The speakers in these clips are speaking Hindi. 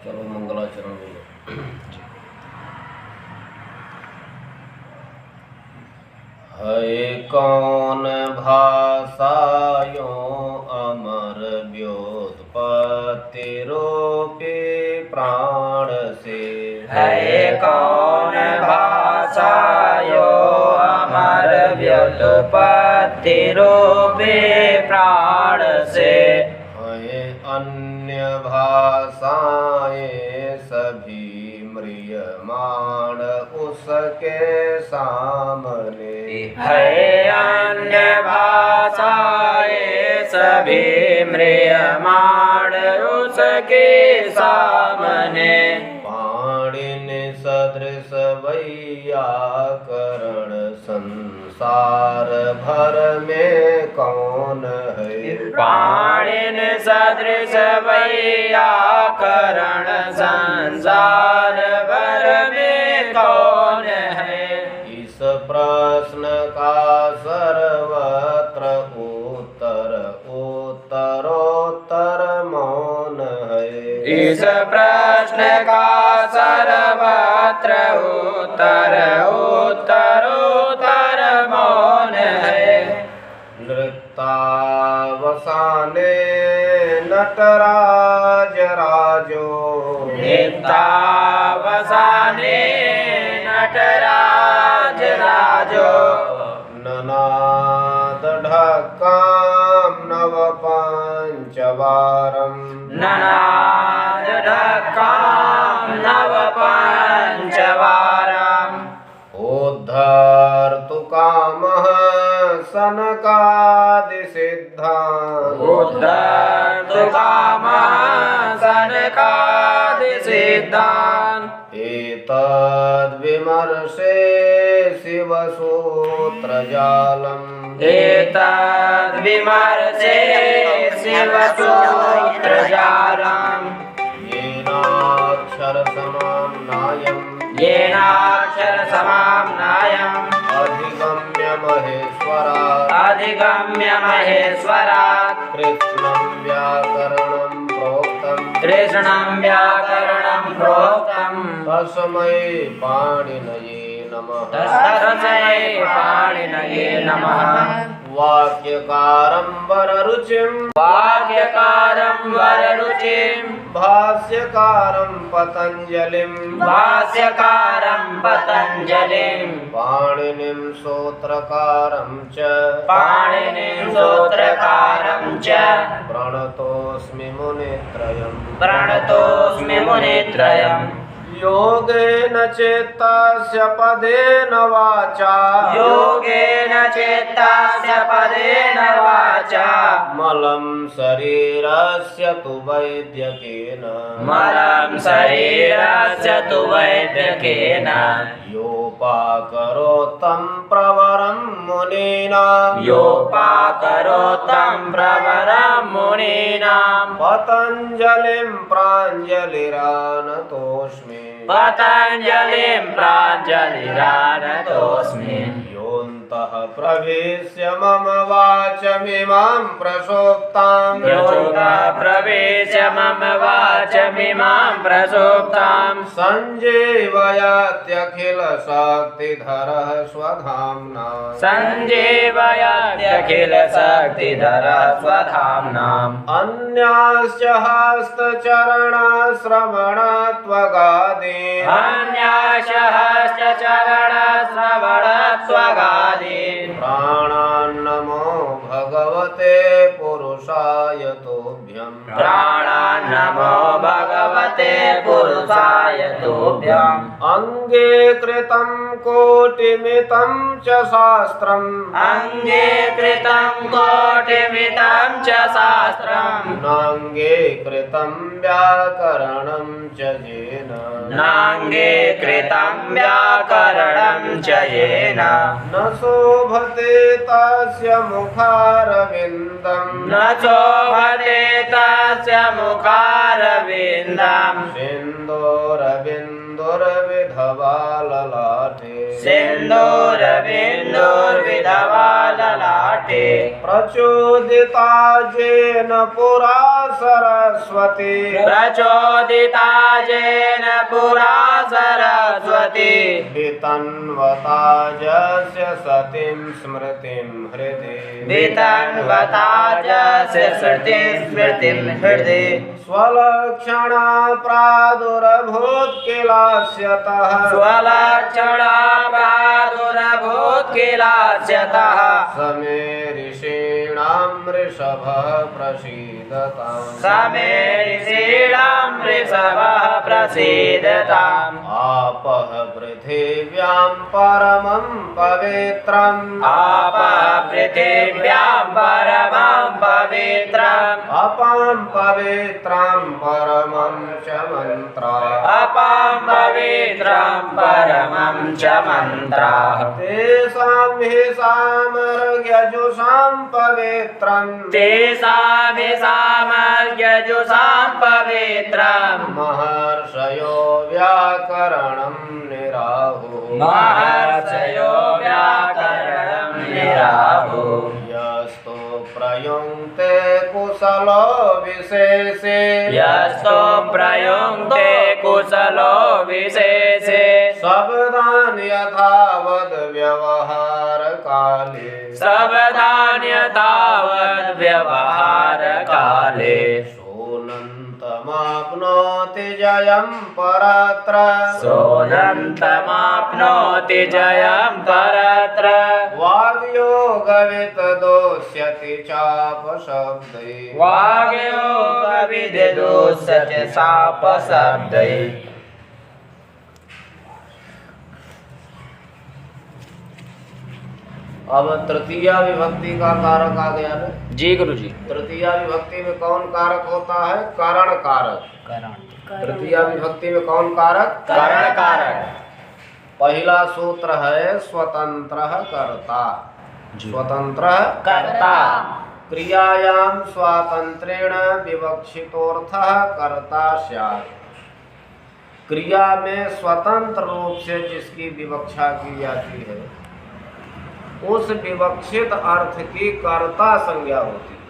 चलो मंगलाचरण में है कौन भाषायों अमर व्युत्पत्ति रूपी प्राण से। है कौन भाषायो अमर व्युत्पत्ति रूपी प्राण से। है अन्य भाषाएं सभी म्रियमाण उसके सामने। है अन्य भाषाएं सभी म्रियमाण उसके सामने। पाणिनि सदृश वैयाकरण संसार भर में कौन है। पाणिनि सदृश वैयाकरण संसार भर में कौन है। इस प्रश्न का सर्वत्र उत्तर उत्तरोत्तर मौन है। इस प्रश्न का सर्वत्र उत्तर उत्तरोत्तर मौन है। नृत्यावसाने नटराज राजो। नृत्यावसाने नटराज राजो। ननाद ढक्कां नव पंचवारम्। ननाद ढक्कां नव पंचवारम्। उद्धर्तु कामः सनकादिसिद्धान्। उद्धर्तु कामः सनकादिसिद्धान्। एतद्विमर्शे शिवसूत्रजालम्। एतद्विमर्शे शिवसूत्रजालम्। येनाक्षरसमाम्नायम्। येनाक्षरसमाम्नायम्। अधिगम्य महेश्वरात्। अधिगम्य महेश्वरात्। कृष्णं व्याकरणं प्रोक्तम्। कृष्णं व्याकरणं प्रोक्तम्। तस्मै पाणिनये नमः। तस्मै पाणिनये नमः। वाक्यकारं वररुचिं। वाक्यकारं वररुचिं। भाष्यकारं पतञ्जलिं। भाष्यकारं पतञ्जलिं। पाणिनिं सूत्रकारं च। पाणिनिं सूत्रकारं च। प्रणतोऽस्मि मुनित्रयम्। प्रणतोऽस्मि मुनित्रयम्। योगेन चित्तस्य पदेन वाचा। योगेन चित्तस्य पदेन वाचा। मलं शरीरस्य तु वैद्यकेन। मलं शरीरस्य तु वैद्यकेन। योपाकरोत्तं प्रवरं मुनीनां। योपाकरोत्तं प्रवरं मुनीनां। पतञ्जलिं प्राञ्जलिरानतोऽस्मि। पतञ्जलिं प्राञ्जलिरानतोऽस्मि। योऽन्तः प्रविश्य मम वाचमिमां प्रसोक्ताम्। योऽन्तः प्रविश्य मम वाचमिमां प्रसोक्तां। सञ्जीवयत्यखिल शक्तिधरः स्वधाम्ना। सञ्जीवयत्यखिल शक्तिधरः स्वधाम्नाम्। अन्याश्च हस्तचरणश्रवणत्वगादीन्। अन्याश्च हस्तचरणश्रवणत्वगादीन्। प्राणान्नमो भगवते पुरुषाय तुभ्यम्। प्राणान्नमो भगवते पुरुषाय तुभ्यम्। अङ्गीकृतं कोटिमितं च शास्त्रम्। अङ्गीकृतं कोटिमितं च शास्त्रम्। नाङ्गीकृतं व्याकरणं च येन। नाङ्गीकृतं व्याकरणं च येन। न शोभते तस्य मुखारविन्दम्। न शोभते तस्य मुखारविन्दम्। सिन्दूरबिन्दुर्विधवा ललाटे। सिन्दूरबिन्दुर्विधवा ललाटे प्रचोदिता येन पुरा सरस्वती प्रचोदिता येन पुरा सरस्वती वितन्वता यस्य सतीं स्मृतिं हृदि वितन्वता यस्य स्मृतिं हृदि स्वलक्षणा प्रादुरभूत् किलास्यतः स्वलक्षणा प्रादुरभूत् किलास्यतः समे ऋषीणां वृषभः प्रसीदताम् समे ऋषीणां वृषभः प्रसीदताम् आपः पृथिव्यां परमं पवित्रम् आपः पृथिव्यां परमं पवित्रम् अपां पवित्रं परमं च मन्त्रा अपां पवित्रं परमं च मन्त्राः तेषां हि सामर्यजुषां पवित्रम् तेषामि सामर्यजुषां पवित्रम् महर्षयो व्याकरणं निराहुः महर्षयो व्याकरणं निराहुः यस्तो प्रयुङ्क्ते कुशलो विशेषे यस्तो प्रयुङ्क्ते कुशलो विशेषे शब्दान् यथावद् व्यवहारकाले सावधान्यतावद् व्यवहारकाले सोऽनन्तमाप्नोति जयं परत्र सोऽनन्तमाप्नोति जयं परत्र वाग्योगवितदोष्यति चापशब्दै वाग्योगविदुष्यति शापशब्दैः अब तृतीया विभक्ति का कारक आ गया ना। जी गुरु जी। तृतीया विभक्ति में कौन कारक होता है? कारण कारक। तृतीया विभक्ति में कौन कारक? कारण कारक। पहला सूत्र है स्वतंत्र कर्ता। स्वतंत्र कर्ता क्रियायां स्वातंत्रेण विवक्षितोऽर्थः कर्ता स्यात्। क्रिया में स्वतंत्र रूप से जिसकी विवक्षा की जाती है उस विवक्षित अर्थ की कर्ता संज्ञा होती है।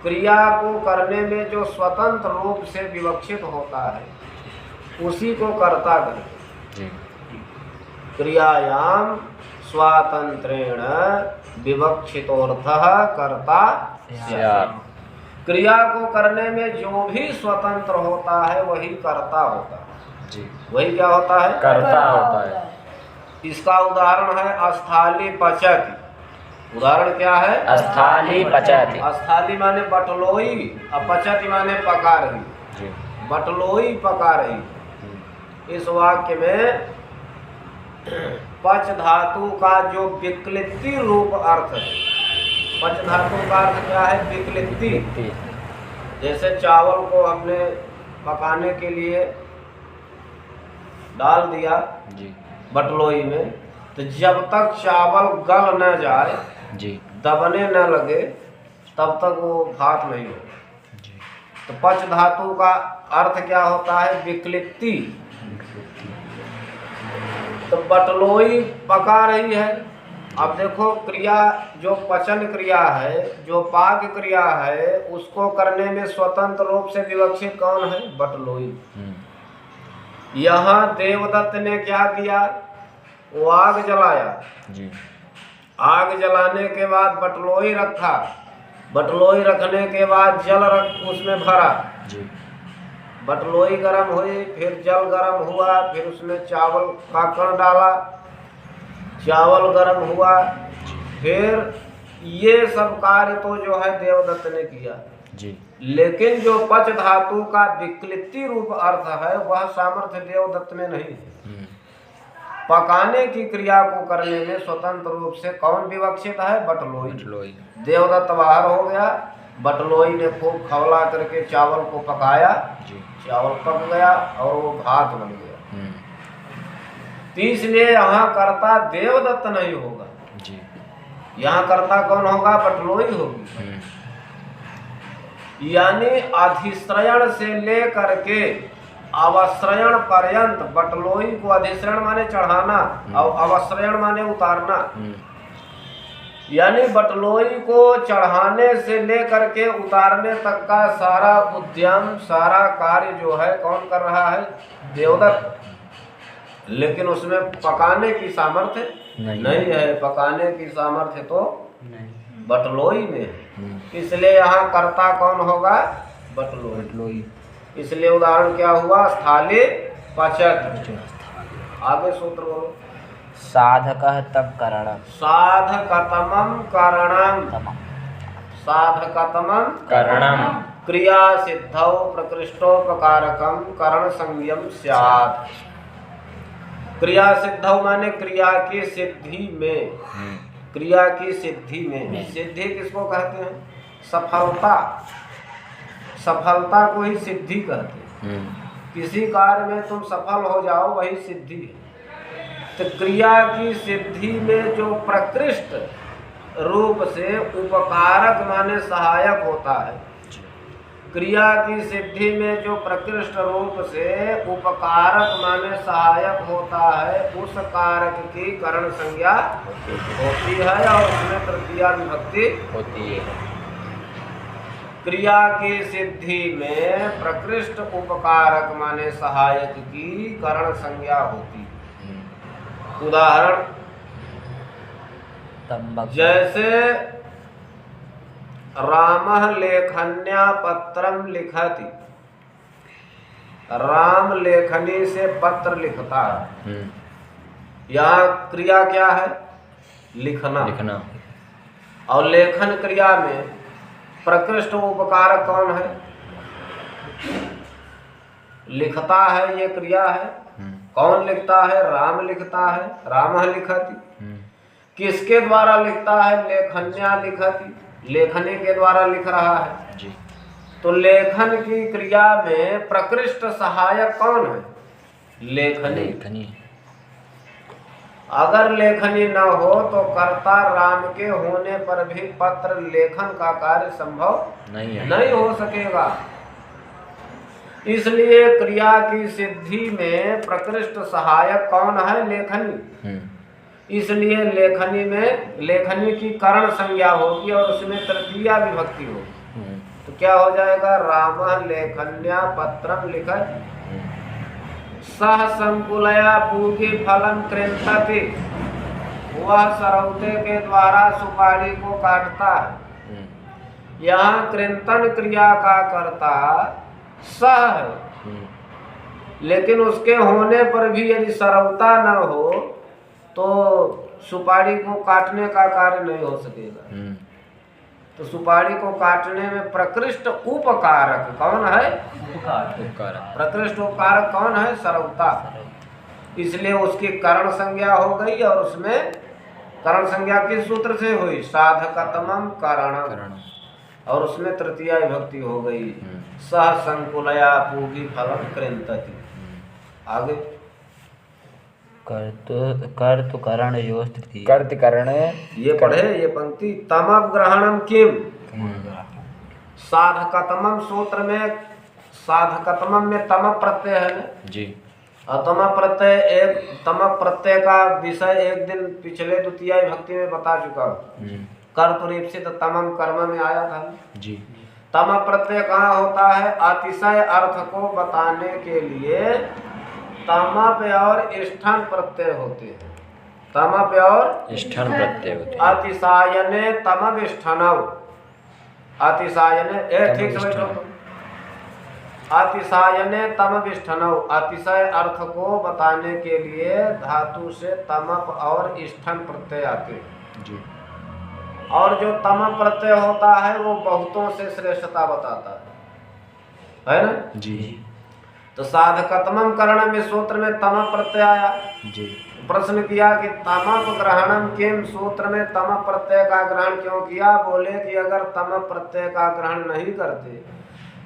क्रिया को करने में जो स्वतंत्र रूप से विवक्षित होता है उसी को कर्ता कहते हैं। क्रियायाम स्वातंत्रेण विवक्षितोऽर्थः कर्ता स्यात्। क्रिया को करने में जो भी स्वतंत्र होता है वही कर्ता होता है। वही क्या होता है? कर्ता होता है। इसका उदाहरण है अस्थाली पचति। उदाहरण क्या है? अस्थाली पचति। अस्थाली माने बटलोई और पचति माने पका रही। बटलोई पका रही। इस वाक्य में पच धातु का जो विक्लिप्ति रूप अर्थ है। पच धातु का अर्थ क्या है? विक्लिप्ति। जैसे चावल को हमने पकाने के लिए डाल दिया बटलोई में, तो जब तक चावल गल न जाए दबने न लगे तब तक वो भात नहीं होगा। तो पच धातु का अर्थ क्या होता है? विक्लिप्ति। तो बटलोई पका रही है। अब देखो क्रिया जो पचन क्रिया है, जो पाक क्रिया है, उसको करने में स्वतंत्र रूप से विवक्षित कौन है? बटलोई। यहाँ देवदत्त ने क्या किया? वो आग जलाया। आग जलाने के बाद बटलोई रखा। बटलोई रखने के बाद जल उसमें भरा। बटलोई गर्म हुई, फिर जल गर्म हुआ, फिर उसमें चावल का कण डाला, चावल गर्म हुआ, फिर ये सब कार्य तो जो है देवदत्त ने किया। लेकिन जो पच धातु का विक्लिप्ति रूप अर्थ है वह सामर्थ्य देवदत्त में नहीं। पकाने की क्रिया को करने में स्वतंत्र रूप से कौन विवक्षित है? बटलोई। देवदत्त बाहर हो गया, बटलोई ने खूब खवला करके चावल को पकाया, चावल पक गया और वो भात बन गया। तो इसलिए यहाँ कर्ता देवदत्त नहीं होगा, यहाँ कर्ता कौन होगा? बटलोई होगी। यानी अधिश्रयण से लेकर के अवश्रयण पर्यंत, बटलोई को अधिश्रयण माने चढ़ाना और अवश्रयण माने उतारना। यानी बटलोई को चढ़ाने से लेकर के उतारने तक का सारा उद्यम, सारा कार्य जो है कौन कर रहा है? देवदत्त। लेकिन उसमें पकाने की सामर्थ्य नहीं है। पकाने की सामर्थ्य तो बटलोई में है। इसलिए यहाँ कर्ता कौन होगा? बटलोई। इसलिए उदाहरण क्या हुआ? स्थाली पचत। आगे सूत्र बोलो। साधकः तब करणम। साधकतमं करणम। साधकतमं करणम। क्रिया सिद्धौ प्रकृष्टोपकारकम करण संज्ञम स्यात्। क्रिया सिद्धौ माने क्रिया की सिद्धि में। क्रिया की सिद्धि में। सिद्धि किसको कहते हैं? सफलता। सफलता को ही सिद्धि कहते हैं। किसी कार्य में तुम सफल हो जाओ वही सिद्धि है। तो क्रिया की सिद्धि में जो प्रकृष्ट रूप से उपकारक माने सहायक होता है, क्रिया की सिद्धि में जो प्रकृष्ट रूप से उपकारक माने सहायक होता है, उस कारक की करण संज्ञा होती है और उसमें तृतीया विभक्ति होती है। क्रिया की सिद्धि में प्रकृष्ट उपकारक माने सहायक की करण संज्ञा होती है। उदाहरण जैसे रामः लेखन्या पत्रम लिखति। राम लेखनी से पत्र लिखता है। यहाँ क्रिया क्या है? लिखना। और लेखन क्रिया में प्रकृष्ट उपकारक कौन है? लिखता है, ये क्रिया है। कौन लिखता है? राम लिखता है। रामः लिखति। किसके द्वारा लिखता है? लेखन्या लिखति। लेखनी के द्वारा लिख रहा है जी। तो लेखन की क्रिया में प्रकृष्ट सहायक कौन है? लेखनी। अगर लेखनी न हो तो कर्ता राम के होने पर भी पत्र लेखन का कार्य संभव नहीं हो सकेगा। इसलिए क्रिया की सिद्धि में प्रकृष्ट सहायक कौन है? लेखनी। इसलिए लेखनी में लेखनी की करण संज्ञा होगी और उसमें तृतीया विभक्ति होगी। तो क्या हो जाएगा? रामः लेखन्या पत्रम लिखत सह संकुलया पूगी फलम कृंतति। वह सरौते के द्वारा सुपारी को काटता है। यहाँ कृंतन क्रिया का कर्ता सह है, लेकिन उसके होने पर भी यदि सरौता न हो तो सुपारी को काटने का कार्य नहीं हो सकेगा। तो सुपारी को काटने में प्रकृष्ट उपकारक कौन है? प्रकृष्ट उपकारक कौन है? सरौता। इसलिए उसकी करण संज्ञा हो गई और उसमें करण संज्ञा किस सूत्र से हुई? साधकतमं करणम। और उसमें तृतीया विभक्ति हो गई। सह संकुलया पूगी फलम कृंतति। आगे कर्तु करण योः तृतीया। कर्तु करण ये पढ़े ये पंक्ति। तमग्रहणम किम? साधकतमम सूत्र में साधकतमम में तम प्रत्यय है ना जी। और तम प्रत्यय का विषय एक दिन पिछले द्वितीय विभक्ति में बता चुका हूँ। कर्तुरीप्सित तमम कर्म में आया था जी। तम प्रत्यय कहाँ होता है? अतिशय अर्थ को बताने के लिए तमप और इष्ठन प्रत्यय होते हैं। तमप और इष्ठन प्रत्यय होते हैं। अतिशायने तमविष्ठनव। अतिशायने ठीक से बैठो तुम। अतिशायने तमविष्ठनव। अतिशय अर्थ को बताने के लिए धातु से तमप और इष्ठन प्रत्यय आते हैं जी। और जो तम प्रत्यय होता है वो बहुतों से श्रेष्ठता बताता है ना जी। तो साधकतमम करण में सूत्र में तम प्रत्यय आया जी। प्रश्न किया कि तमप ग्रहणम किम? सूत्र में तम प्रत्यय का ग्रहण क्यों किया? बोले कि अगर तम प्रत्यय का ग्रहण नहीं करते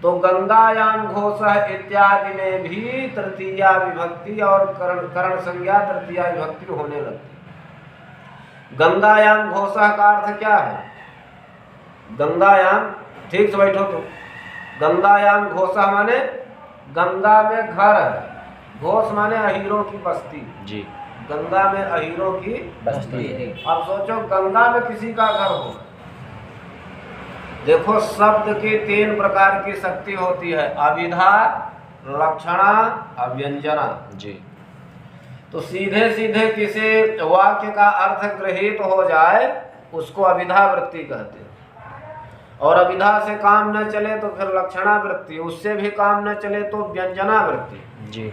तो गंगायाम घोषः इत्यादि में भी तृतीया विभक्ति और करण संज्ञा तृतीया विभक्ति होने लगती। गंगायाम घोषः का अर्थ क्या है? गंगायाम ठीक से बैठो तो। गंगायाम घोषः माने गंगा में घर है, घोष माने अहीरों की बस्ती। जी। गंगा में अहीरों की बस्ती। अब सोचो गंगा में किसी का घर हो। देखो शब्द की 3 प्रकार की शक्ति होती है, अभिधा, लक्षणा, अव्यंजना। जी। तो सीधे सीधे किसी वाक्य का अर्थ गृहीत हो जाए उसको अभिधा वृत्ति कहते हैं, और अभिधा से काम न चले तो फिर लक्षणा वृत्ति, उससे भी काम न चले तो व्यंजना वृत्ति। जी।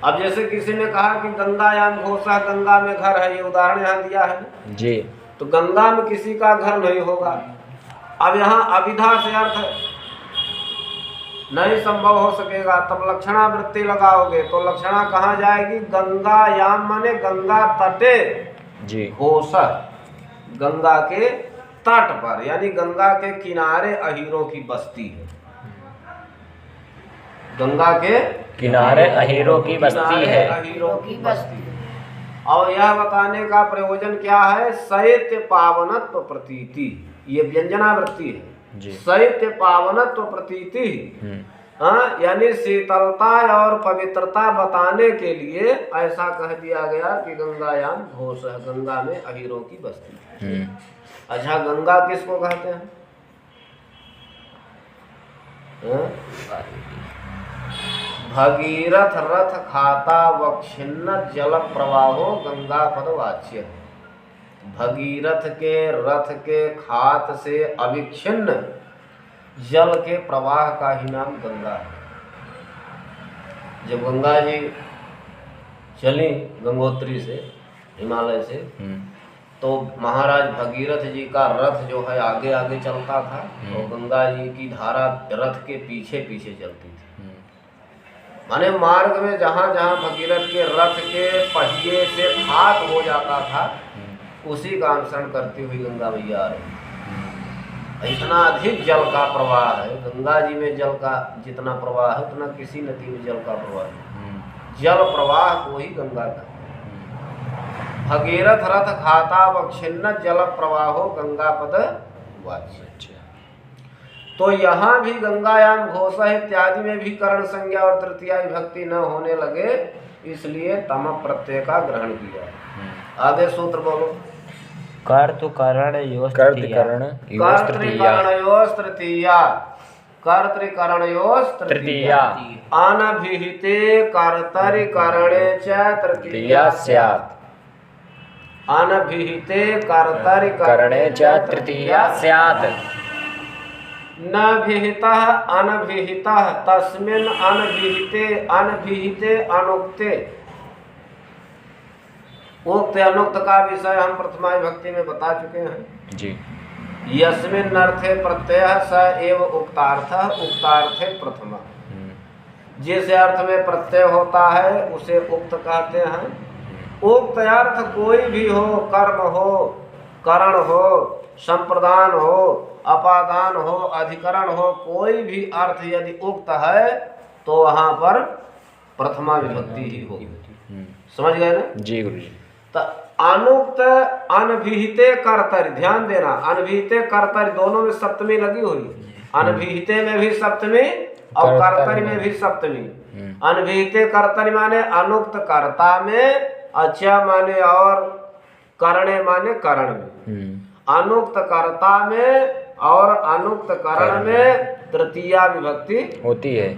अब जैसे किसी ने कहा कि गंगायाम घोषा, गंगा में घर है, ये उदाहरण यहाँ दिया है ना। जी। तो गंगा में किसी का घर नहीं होगा। अब यहाँ अभिधा से अर्थ नहीं संभव हो सकेगा, तब लक्षणा वृत्ति लगाओगे तो लक्षणा कहाँ जाएगी? गंगायाम माने गंगा तटे, जी। घोषा गंगा के तट पर, यानी गंगा के किनारे अहीरों की बस्ती है। गंगा के किनारे अहीरों की बस्ती है। अहीरों की बस्ती है। और यह बताने का प्रयोजन क्या है? शैत्य पावनत्व प्रतीति, ये व्यंजना वृत्ति है। जी। शैत्य पावनत्व प्रतीति, हाँ, यानी शीतलता और पवित्रता बताने के लिए ऐसा कह दिया गया कि गंगायाम घोष है, गंगा में अहीरों की बस्ती। अच्छा, गंगा किसको कहते हैं? भगीरथ रथ खाता वक्षिन्न जल प्रवाहो गंगा पदवाच्य। भगीरथ के रथ के खात से अविच्छिन्न जल के प्रवाह का ही नाम गंगा है। जब गंगा जी चली गंगोत्री से, हिमालय से, तो महाराज भगीरथ जी का रथ जो है आगे आगे चलता था और गंगा जी की धारा रथ के पीछे पीछे चलती थी। माने मार्ग में जहाँ जहाँ भगीरथ के रथ के पहिए से हाथ हो जाता था उसी का अनुसरण करती हुई गंगा मैया आ रही। इतना अधिक जल का प्रवाह है गंगा जी में, जल का जितना प्रवाह है उतना किसी नदी में जल का प्रवाह नहीं। जल प्रवाह को ही गंगा का। भगीरथ रथ खाता वक्षिन्न जल प्रवाहो गंगा पद वाच्य। तो यहाँ भी गंगायाम घोषा इत्यादि में भी करण संज्ञा और तृतीया विभक्ति न होने लगे, इसलिए तम प्रत्यय का ग्रहण किया। आगे सूत्र बोलो। कर्तृकरणयोस्तृतीया। कर्तृकरणयोस्तृतीया अनभिहिते कर्तरिकरणे च तृतीया स्यात्। अनभिहिते कर्तरिकरणे च तृतीया स्यात्। न विहितः अनभिहितः तस्मिन् अनभिहिते अनभिहिते अनुक्ते। उक्त अनुक्त का विषय हम प्रथमा विभक्ति में बता चुके हैं। जी। यस्मिन् अर्थे प्रत्ययः स एव उक्तार्थः उक्तार्थे प्रथमा। जिस अर्थ में प्रत्यय होता है उसे उक्त कहते हैं। उक्त अर्थ कोई भी हो, कर्म हो, करण हो, संप्रदान हो, अपादान हो, अधिकरण हो, कोई भी अर्थ यदि उक्त है तो वहां पर प्रथमा विभक्ति ही होगी। समझ गए ना? जी गुरुजी। तो अनुक्त अनभिहिते कर्तरि, ध्यान देना, अनभिहिते कर्तरि दोनों में सप्तमी लगी हुई। अनभिहिते में भी सप्तमी और कर्तरि में भी सप्तमी। अनभिहिते कर्तरि माने अनुक्त कर्ता में, अच्छा माने और करणे माने करण में। अनुक्त कर्ता में और अनुक्त करण में तृतीया विभक्ति होती है।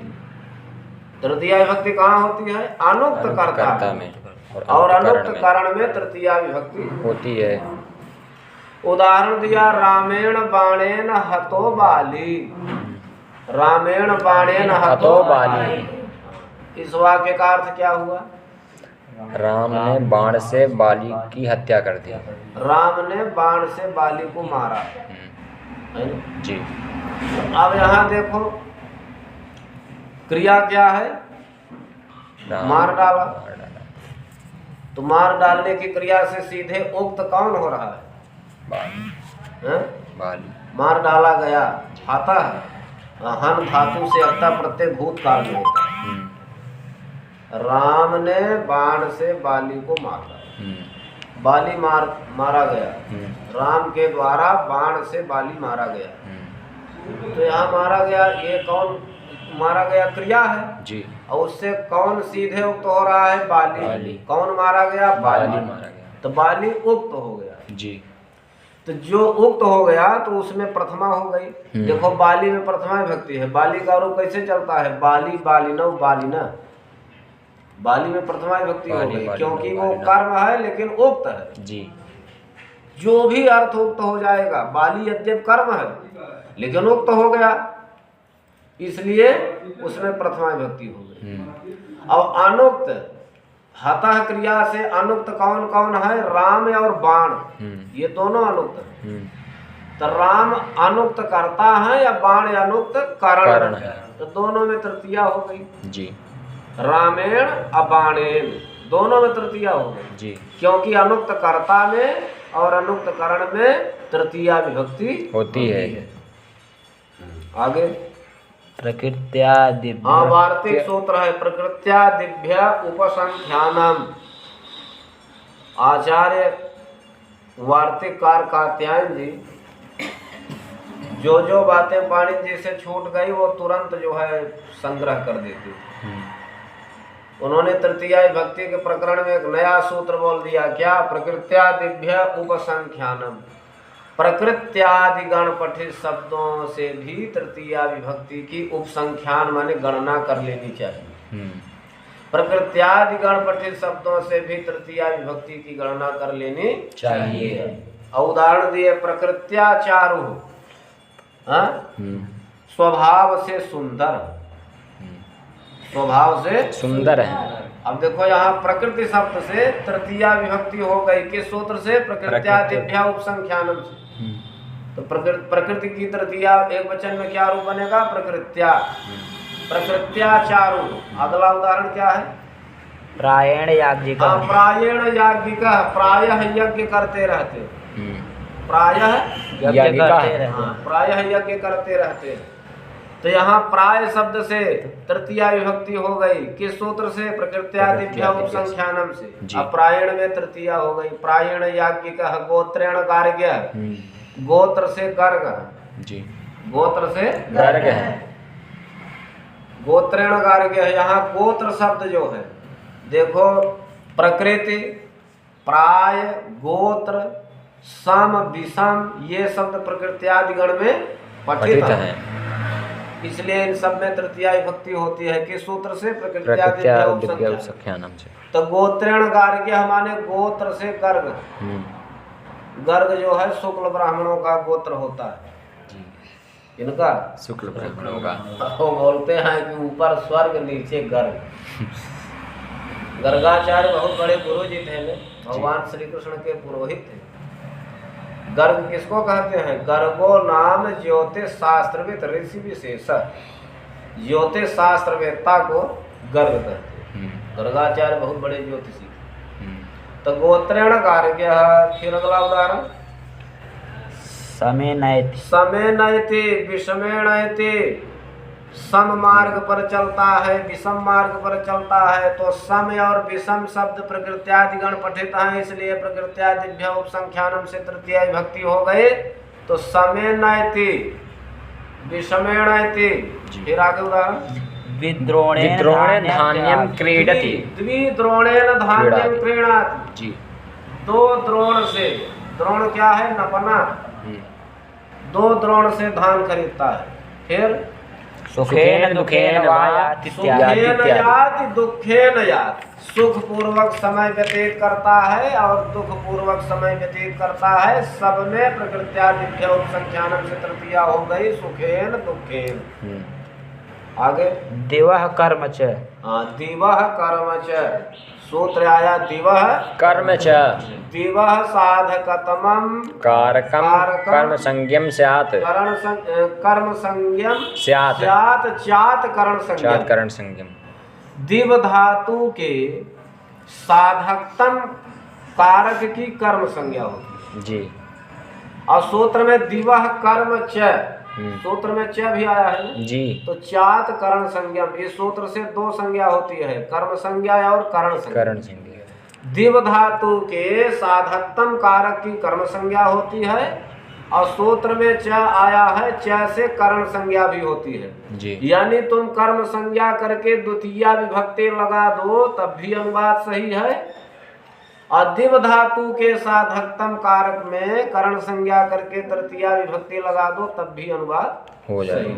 तृतीया विभक्ति कहाँ होती है? अनुक्त कर्ता में और अनुक्त करण में तृतीया विभक्ति होती है। उदाहरण दिया, रामेण बाणेन हतो बाली। रामेण बाणेन हतो बाली। इस वाक्य का अर्थ क्या हुआ? राम ने बाण से बाली की हत्या कर दी। राम ने बाण से बाली को मारा है जी। अब यहाँ देखो क्रिया क्या है? मार डाला। तो मार डालने की क्रिया से सीधे उक्त कौन हो रहा है? बाली। मार डाला गया, आता है। हन धातु से अक्ता प्रत्यय भूतकाल में होता है। राम ने बाण से बाली को मारा। बाली मारा गया। राम के द्वारा बाण से बाली मारा गया। तो यहाँ मारा गया, ये कौन मारा गया क्रिया है जी। और उससे कौन सीधे उक्त हो रहा है? बाली। बाली। कौन मारा गया? बाली बाली। मारा गया। तो बाली उक्त हो गया। जी। तो जो उक्त हो गया तो उसमें प्रथमा हो गई। देखो बाली में प्रथमा विभक्ति है। बाली का रूप कैसे चलता है? बाली, बालिनौ, बालिना। बाली में प्रथमा विभक्ति हो बाली, गई बालिनौ, क्योंकि वो बालिना। कर्म है लेकिन उक्त है। जी। जो भी अर्थ उक्त हो जाएगा, बाली यद्यप कर्म है लेकिन उक्त हो गया, इसलिए उसमें प्रथमा विभक्ति हो गई। और अनुक्त, हतः क्रिया से अनुक्त कौन कौन है? राम और बाण, ये दोनों अनुक्त है। तो राम अनुक्त करता है या बाण अनुक्त करण है? तो दोनों में तृतीया हो गई। जी। रामेण अबाणेन, दोनों में तृतीया हो गई। जी। क्योंकि अनुक्त कर्ता में और अनुक्त करण में तृतीया विभक्ति होती है। आगे प्रकृत्या दिव्य। हाँ, वार्तिक सूत्र है प्रकृत्या दिव्य उपसंख्यानम। आचार्य वार्तिककार कात्यायन जी जो बातें पाणिनि जी से छूट गई वो तुरंत जो है संग्रह कर देते। उन्होंने तृतीया विभक्ति के प्रकरण में एक नया सूत्र बोल दिया। क्या? प्रकृत्या दिव्य उपसंख्यानम। प्रकृत्यादि गण पठित शब्दों से भी तृतीया विभक्ति की उपसंख्यान माने गणना कर लेनी चाहिए। प्रकृत्यादि गण पठित शब्दों से भी तृतीया विभक्ति की गणना कर लेनी चाहिए। और उदाहरण दिए, प्रकृत्या चारु, स्वभाव से सुंदर, स्वभाव से सुंदर है। अब देखो यहाँ प्रकृति शब्द से तृतीया विभक्ति हो गई। किस सूत्र से? प्रकृत्या दिव्या उपसंख्यानम से। तो प्रकृति की तृतीया एक वचन में क्या रूप बनेगा? प्रकृत्या। प्रकृत्या चारु। अगला उदाहरण क्या है? प्रायण याज्ञिक। प्रायण याज्ञिक, प्रायः यज्ञ करते रहते। प्रायः यज्ञ करते रहते। प्रायः यज्ञ करते रहते। तो यहाँ प्राय शब्द से तृतीया विभक्ति हो गई। किस सूत्र से? प्रकृत्या दिव्या उपसंख्यानम से। अब प्रायण में तृतीया हो गई। प्रायण याज्ञिक, गोत्रेण गार्ग्य, गोत्र से गर्ग। जी। गोत्र से गर्ग है। गोत्रेण गार्ग्य है। यहाँ गोत्र शब्द जो है, देखो प्रकृति, प्राय, गोत्र, सम, विषम, ये शब्द प्रकृत्यादि गण में पठित है। इसलिए इन सब में तृतीया विभक्ति होती है। किस सूत्र से? प्रकृत्या दिव्या उपसंख्यानम से। तो गोत्रेण गार्ग्य माने गोत्र से गर्ग। गर्ग जो है शुक्ल ब्राह्मणों का गोत्र होता है। इनका शुक्ल ब्राह्मणों का। वो बोलते हैं कि ऊपर स्वर्ग नीचे गर्ग। गर्गाचार्य बहुत बड़े गुरु जी थे, भगवान श्री कृष्ण के पुरोहित थे। गर्ग किसको कहते हैं? गर्गो नाम ज्योतिष शास्त्रविद ऋषि विशेष। ज्योतिष शास्त्रवेत्ता को गर्ग कहते हैं। गर्गाचार्य बहुत बड़े ज्योतिषी थे। तो गोत्रेण गार्ग्य। फिर अगला उदाहरण, समेनयति। समेनयति, विषमेणयति। सम मार्ग पर चलता है, विषम मार्ग पर चलता है। तो सम और विषम शब्द प्रकृत्यादि गण पठित हैं, इसलिए प्रकृत्यादि दिव्या उपसंख्यानम से तृतीया विभक्ति हो गई। तो समेनयति, विषमेणयति। फिर आगे उदाहरण, विद्रोणेन धान्यम क्रीडति। द्विद्रोणेन धान्यम क्रीणाति। जी। दो द्रोण से, द्रोण क्या है? नपना। दो द्रोण से धान खरीदता है। फिर सुखेन दुखेन वा याति इत्यादि। सुखेन याति दुखेन याति। सुख पूर्वक समय व्यतीत करता है और दुख पूर्वक समय व्यतीत करता है। सब में प्रकृत्या दिव्या उपसंख्यानम से तृतीया हो गई। सुखेन दुखेन। आगे दिवः कर्म च। दिवः कर्म च। सूत्र आया दिवः कर्म च। दिवः साधकतमं कारकम कर्म संज्ञम स्यात्। कर्म संज्ञम स्यात्। चात करण संज्ञम। करण संज्ञम। दिव धातु के साधकतम कारक की कर्म संज्ञा होती है। जी। और सूत्र में दिवः कर्म च, सूत्र में च भी आया है जी। तो चात करण संज्ञम। इस सूत्र से दो संज्ञा होती है, कर्म संज्ञा और करण संज्ञा। करण संज्ञा। दिव धातु के साधकतम कारक की कर्म संज्ञा होती है और सूत्र में च आया है, च से करण संज्ञा भी होती है जी। यानी तुम कर्म संज्ञा करके द्वितीया विभक्ति लगा दो तब भी अनुवाद सही है, और दिव धातु के साधकतम कारक में करण संज्ञा करके तृतीया विभक्ति लगा दो तब भी अनुवाद हो जाएगा।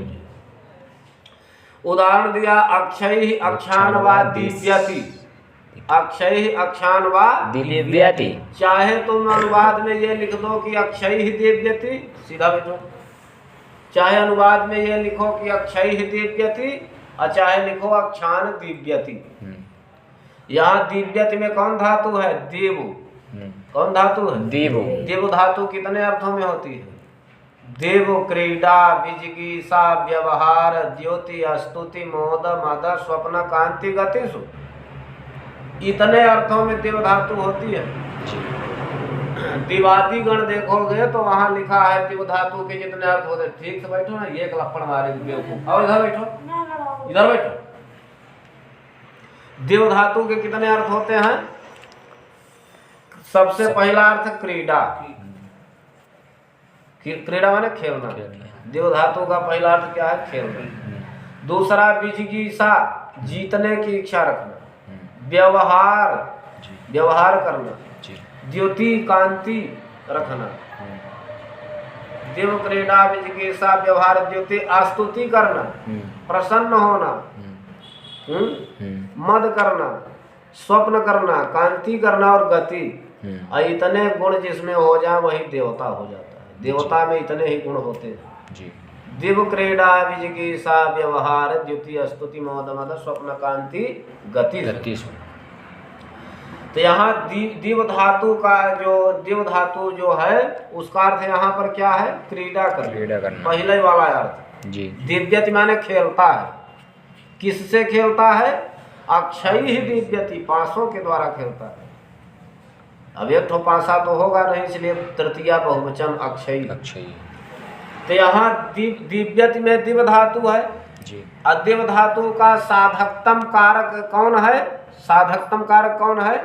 उदाहरण दिया, अक्षय अक्षान्वा दिव्यति, अक्षय अक्षान्वा दिव्यति। चाहे तुम अनुवाद में ये लिख दो कि अक्षय ही दिव्यति, सीधा बैठो, चाहे अनुवाद में ये लिखो कि अक्षय ही दिव्यति और चाहे लिखो अक्षान दिव्यति। यहाँ दिव्यति में कौन धातु है? देव। कौन धातु है? देव। देव धातु कितने अर्थों में होती है? देव, क्रीड़ा, विजिगीषा, व्यवहार, द्योति, स्तुति, मोद, मद, स्वप्न, कांति, गतिषु, इतने अर्थों में देव धातु होती है। दिवादी गण देखोगे तो वहां लिखा है देव धातु के जितने अर्थ होते हैं। ठीक से बैठो ना, एक लपड़ मारे बेवकूफ। और इधर बैठो, इधर बैठो। देव धातु के कितने अर्थ होते हैं? सबसे पहला अर्थ क्रीड़ा, क्रीड़ा माने खेलना। देव धातु का पहला अर्थ क्या है? खेलना। दूसरा विजिगीषा, जीतने की इच्छा रखना। व्यवहार, व्यवहार करना। द्योति, कांति रखना। देव, क्रीड़ा, विजिगीषा, व्यवहार, द्योति, स्तुति करना, प्रसन्न होना, मद करना, स्वप्न करना, कांति करना और गति। और इतने गुण जिसमें हो जाए वही देवता हो जाता है। देवता में इतने ही गुण होते हैं जी। दिव, क्रीड़ा, विजिगीषा, व्यवहार, द्युति, स्तुति, मोद, मद, स्वप्न, कांति, गति। तो यहाँ दिव धातु का दिव धातु जो है उसका अर्थ यहाँ पर क्या है? क्रीड़ा करना, पहले वाला अर्थ जी। दिव्यति माने खेलता है। किससे खेलता है? अक्षय ही दिव्यति, पासों के द्वारा खेलता है। अब एक ठो पासा तो होगा नहीं, इसलिए तृतीया बहुवचन अक्षय। तो यहाँ दिव्यति में दिव धातु है जी। और दिव धातु का साधकतम कारक कौन है? साधकतम कारक कौन है?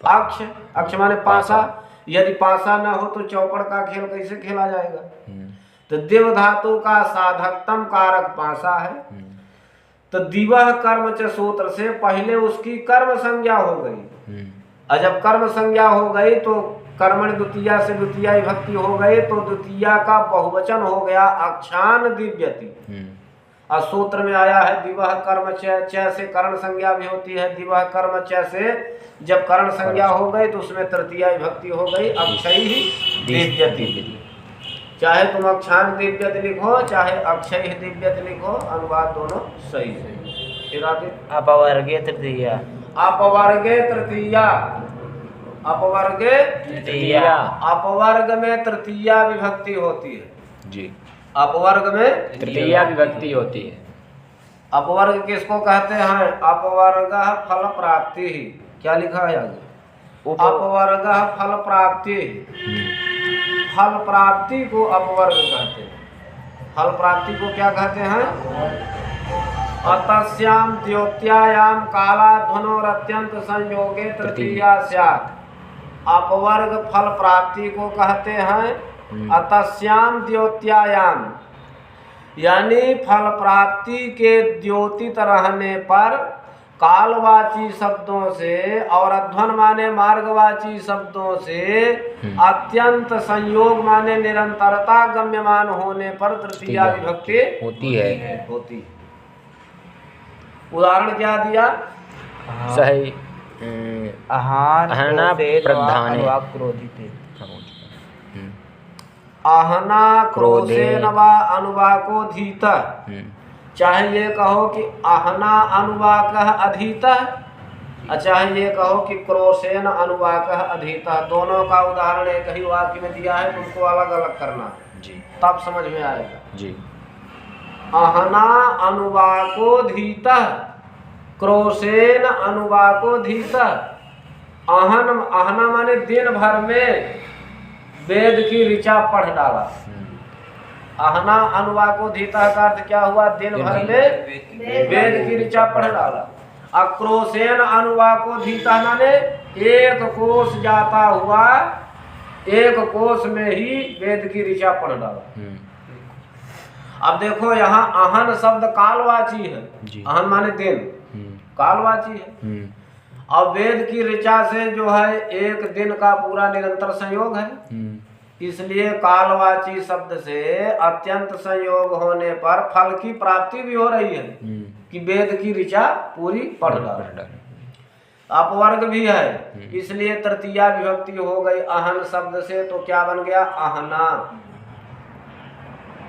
अक्ष। अक्ष माने पासा। यदि पासा ना हो तो चौपड़ का खेल कैसे खेला जाएगा? तो दिव धातु का साधकतम कारक पासा है। तो दिवह कर्म च सूत्र से पहले उसकी कर्म संज्ञा हो गई, और जब कर्म संज्ञा हो गई तो कर्मण द्वितीया से द्वितीया विभक्ति हो गई, तो द्वितीया का बहुवचन हो गया अक्षान दिव्यति। और सूत्र में आया है दिवह कर्म च से कर्ण संज्ञा भी होती है। दिवह कर्म च से जब कर्ण संज्ञा हो गई तो उसमें तृतीया विभक्ति हो गई अक्षय ही दिव्यति। चाहे तुम अक्षान दिव्यति लिखो चाहे अक्षय ही दिव्यति लिखो, अनुवाद दोनों सही है। फिर आगे अपवर्गे तृतीया, अपवर्गे तृतीया, अपवर्गे तृतीया, अपवर्ग में तृतीया विभक्ति होती है जी। अपवर्ग में तृतीया विभक्ति होती है। अपवर्ग किसको कहते हैं? अपवर्ग फल प्राप्ति। क्या लिखा है आगे? अपवर्ग फल प्राप्ति। फल प्राप्ति को अपवर्ग कहते हैं। फल प्राप्ति को क्या कहते हैं? अतस्याम द्योत्यायाम कालाध्वनोरत्यंत संयोगे तृतीया स्यात्। अपवर्ग फल प्राप्ति को कहते हैं अतस्याम द्योत्यायाम, यानी फल प्राप्ति के द्योतित रहने पर कालवाची शब्दों से और अध्वन माने मार्गवाची शब्दों से अत्यंत संयोग माने निरंतरता गम्यमान होने पर तृतीया विभक्ति होती है। उदाहरण क्या दिया? सही अहाना प्रधाने आहना क्रोधेन वा अनुवाको धीत। चाहे ये कहो कि आहना अनुवाकः अधीतः, चाहे ये कहो कि क्रोशेन अनुवाकः अधीतः। दोनों का उदाहरण एक ही वाक्य में दिया है, तुमको अलग अलग करना है जी, तब समझ में आएगा जी। आहना अनुवाको धीतः, क्रोशेन अनुवाको धीतः। आहना माने दिन भर में वेद की ऋचा पढ़ डाला। आहना अनुवाको धीता का अर्थ क्या हुआ? दिन भर में वेद की ऋचा पढ़ डाला। अक्रोशेन अनुवाको धीता माने एक कोष जाता हुआ एक कोष में ही वेद की ऋचा पढ़ डाला। अब देखो यहाँ अहन शब्द कालवाची है, अहन माने दिन, कालवाची है। अब वेद की ऋचा से जो है एक दिन का पूरा निरंतर संयोग है, इसलिए कालवाची शब्द से अत्यंत संयोग होने पर फल की प्राप्ति भी हो रही है कि वेद की ऋचा पूरी पढ़ डाल। अपवर्ग भी है, इसलिए तृतीया विभक्ति हो गई अहन शब्द से, तो क्या बन गया अहना।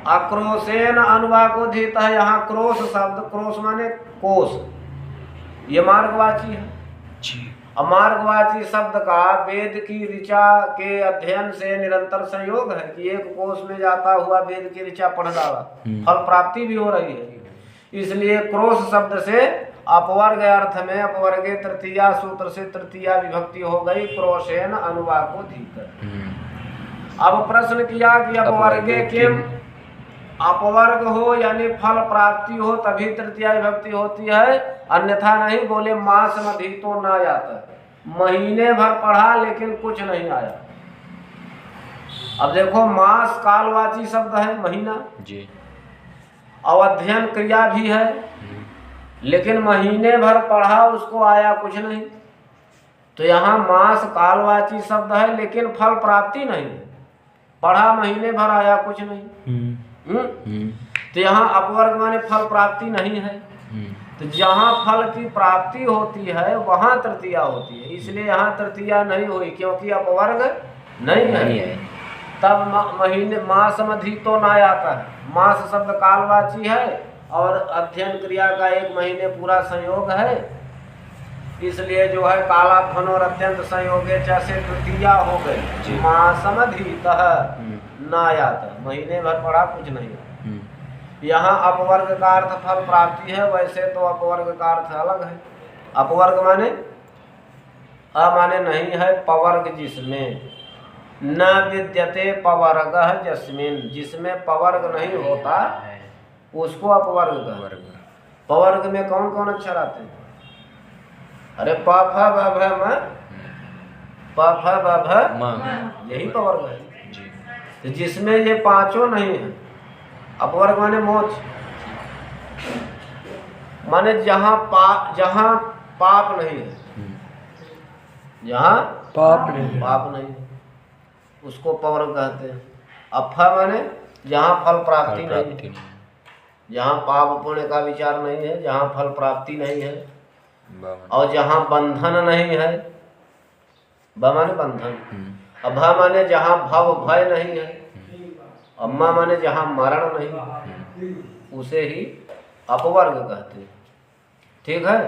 अक्रोशेन अनुवाकोधित है, यहाँ क्रोश शब्द, क्रोश माने कोश, ये मार्गवाची है। अमार्गवाची शब्द का वेद की ऋचा के अध्ययन से निरंतर संयोग है कि एक कोष में जाता हुआ वेद की ऋचा पढ़ डाला, फल प्राप्ति भी हो रही है। इसलिए क्रोश शब्द से अपवर्ग अर्थ में अपवर्गे तृतीया सूत्र से तृतीया विभक्ति हो गई क्रोशेन अनुवाकोधित। अब प्रश्न किया कि अपवर्गे किम, अपवर्ग हो यानी फल प्राप्ति हो तभी तृतीया विभक्ति होती है, अन्यथा नहीं। बोले मास मधी तो ना आता, महीने भर पढ़ा लेकिन कुछ नहीं आया। अब देखो मास कालवाची शब्द है, महीना जी, अवध्ययन क्रिया भी है, लेकिन महीने भर पढ़ा उसको आया कुछ नहीं। तो यहाँ मास कालवाची शब्द है लेकिन फल प्राप्ति नहीं है, पढ़ा महीने भर आया कुछ नहीं। तो यहाँ अपवर्ग माने फल प्राप्ति नहीं है। तो जहाँ फल की प्राप्ति होती है वहाँ तृतीया होती है, इसलिए यहाँ तृतीया नहीं हुई क्योंकि अपवर्ग नहीं है। तब महीने मास मधी तो ना आता है। मास शब्द कालवाची है और अध्ययन क्रिया का एक महीने पूरा संयोग है, इसलिए जो है काला फन और अत्यंत संयोगे जैसे तृतीया हो गई। मासमधीत ना आता, महीने भर पढ़ा कुछ नहीं। यहाँ अपवर्ग का अर्थ फल प्राप्ति है, वैसे तो अपवर्ग का अर्थ अलग है। अपवर्ग माने माने नहीं है पवर्ग, जिसमें न विद्यते पवर्ग जस्मिन, जिसमें पवर्ग नहीं होता उसको अपवर्ग कहते हैं। पवर्ग में कौन कौन अक्षर आते हैं? अरे प फ ब भ म, प फ ब भ, यही पवर्ग है। तो जिसमें ये पांचों नहीं है, अपवर्ग माने मोक्ष, माने जहाँ पाप नहीं है, जहाँ पाप नहीं है उसको पवर्ग कहते हैं। अफ माने जहाँ फल प्राप्ति नहीं, जहाँ पाप पुण्य का विचार नहीं है, जहाँ फल प्राप्ति नहीं है, और जहाँ बंधन नहीं है, ब माने बंधन, अभ माने जहाँ भव भय नहीं है, अम्मा माने जहाँ मरण नहीं है, उसे ही अपवर्ग कहते हैं। ठीक है,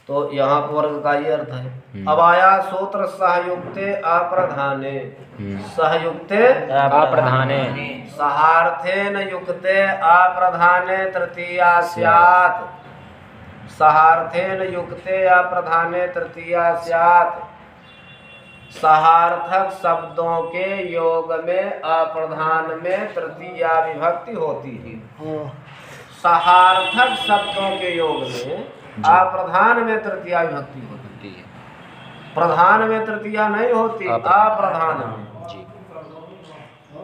तो यहाँ अपवर्ग का ये अर्थ है। अब आया सूत्र सहयुक्ते अप्रधाने, सहयुक्ते अप्रधाने, सहार्थेन युक्ते अप्रधाने तृतीया स्यात्, सहार्थेन युक्ते अप्रधाने तृतीया स्यात्। सहार्थक शब्दों के योग में अप्रधान में तृतीया विभक्ति होती है। सहार्थक शब्दों के योग में अप्रधान में तृतीया विभक्ति होती है, प्रधान में तृतीया नहीं होती, अप्रधान में जी।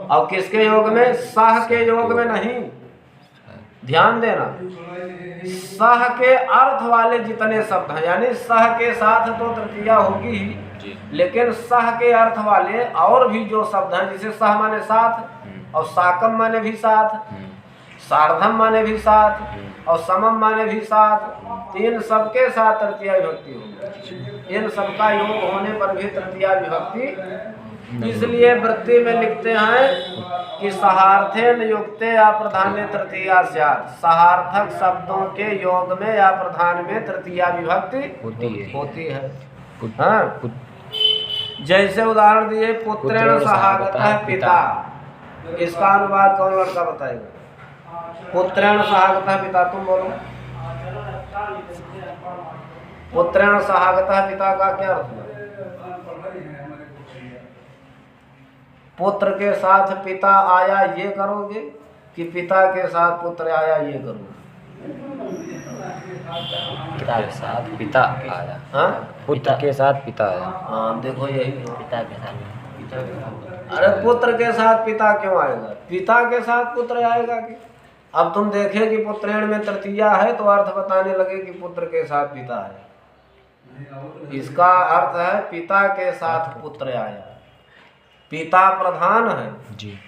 और किसके योग में? सह के योग में नहीं, ध्यान देना। सह के अर्थ वाले जितने शब्द हैं, यानी सह के साथ तो तृतीया होगी ही, लेकिन सह के अर्थ वाले और भी जो शब्द हैं, जैसे सह माने साथ, और साकम माने भी साथ, सार्धम माने भी साथ, और समम माने भी साथ, इन सबके साथ तृतीया विभक्ति होगी। इन सबका योग होने पर भी तृतीया विभक्ति, इसलिए वृत्ति में लिखते हैं कि सहार्थेन युक्ते अप्रधाने तृतीया स्यात्। सहार्थक शब्दों के योग में या प्रधान में तृतीया विभक्ति होती है। हाँ, जैसे उदाहरण दिए पुत्रेण सहागतः पिता, इसका अनुवाद कौन लड़का बताएगा? पुत्रेण सहागतः पिता, तुम बोलो। पुत्रेण सहागतः पिता का क्या अर्थ है? पुत्र के साथ पिता आया ये करोगे कि पिता के साथ पुत्र आया ये करोगे? पिता के साथ पिता आया। हाँ, पुत्र के साथ पिता आया। हाँ देखो यही है। पिता के साथ अरे पुत्र के साथ पिता क्यों आएगा? पिता के साथ पुत्र आएगा कि? अब तुम देखे कि पुत्रेण में तृतीया है तो अर्थ बताने लगे कि पुत्र के साथ पिता है। इसका अर्थ है पिता के साथ पुत्र आया। पिता प्रधान है जी,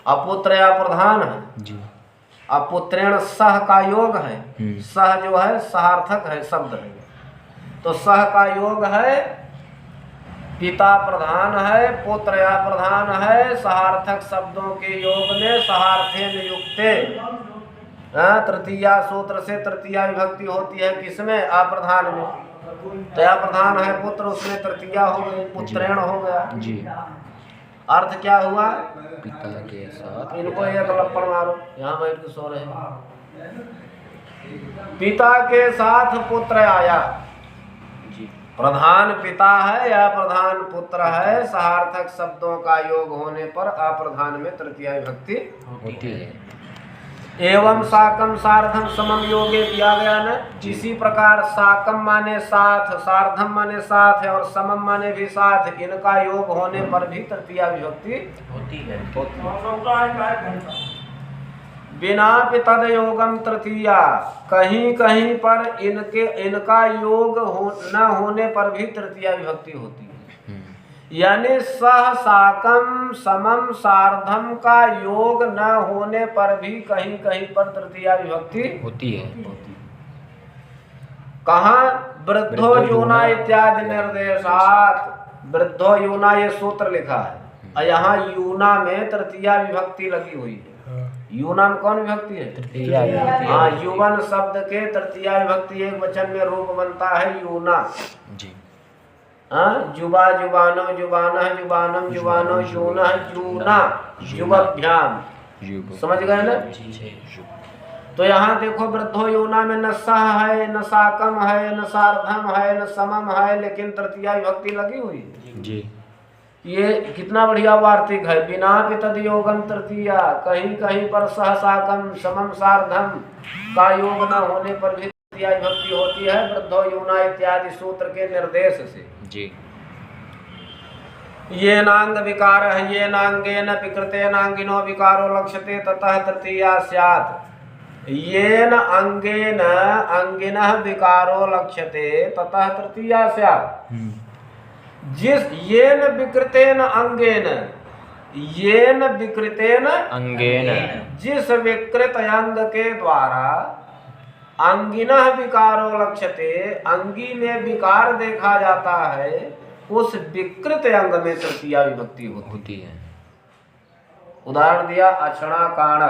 अपुत्र या प्रधान है जी, अपुत्रेण सह का योग है। सह जो है सहार्थक है, शब्द है, तो सह का योग है, पिता प्रधान है, पुत्र या प्रधान है, सहार्थक शब्दों के योग में सहार्थेन युक्ते। तृतीया सूत्र से तृतीया विभक्ति होती है किसमें? अप्रधान में। तो या प्रधान है पुत्र, उसमें तृतीया हो गई, पुत्रेण हो गया जी। अर्थ क्या हुआ? पिता के साथ इनको एक लपड़ मारो, यहाँ बैठ के सो रहे हैं। पिता के साथ पुत्र आया। जी, प्रधान पिता है या प्रधान पुत्र है, सहार्थक शब्दों का योग होने पर अप्रधान में तृतीया विभक्ति होती है। एवं साकम सार्धम समम योगे दिया गया न। इसी प्रकार साकम माने साथ, सार्धम माने साथ है और समम माने भी साथ, इनका योग होने पर भी तृतीया विभक्ति होती है। बिना तद योगम तृतीया, कहीं कहीं पर इनका योग न होने पर भी तृतीया विभक्ति होती है। यानी सह साकम समम सार्धम का योग न होने पर भी कहीं कहीं पर तृतीया विभक्ति होती है। कहाँ? वृद्धो यूना इत्यादि निर्देशात। वृद्धो यूना ये सूत्र लिखा है और यहाँ यूना में तृतीया विभक्ति लगी हुई है। यूना में कौन विभक्ति है? तृतीया विभक्ति। हाँ, युवन शब्द के तृतीया विभक्ति एक वचन में रूप बनता है यूना। जी, जुबा जुबानो जुबानः जुबानम जुबानो यूनः यूना युवभ्याम। समझ गए ना? तो यहाँ देखो वृद्धो यूना में न सह है, न साकम है, न सार्धम है, न समम है, लेकिन तृतीया विभक्ति लगी हुई है। जी, ये कितना बढ़िया वार्तिक है। बिना तद योगम तृतीया, कहीं कहीं पर सह साकम समम सार्धम का योग न होने पर भी तृतीया विभक्ति होती है, वृद्धो यूना इत्यादि सूत्र के निर्देश से। जी, ये नांग विकार है, ये नांगेन विकृतेन अंगिनो विकारो लक्ष्यते ततः तृतीया स्यात्। येन अंगेन अंगिनः विकारो लक्ष्यते ततः तृतीया स्यात्। जिस येन विकृतेन अंगेन, येन विकृतेन अंगेन, जिस विकृत अंग के द्वारा अंगिनः विकारो लक्ष्यते, अंगी में विकार देखा जाता है, उस विकृत अंग में तृतीया विभक्ति होती है। उदाहरण दिया अक्षणा काण,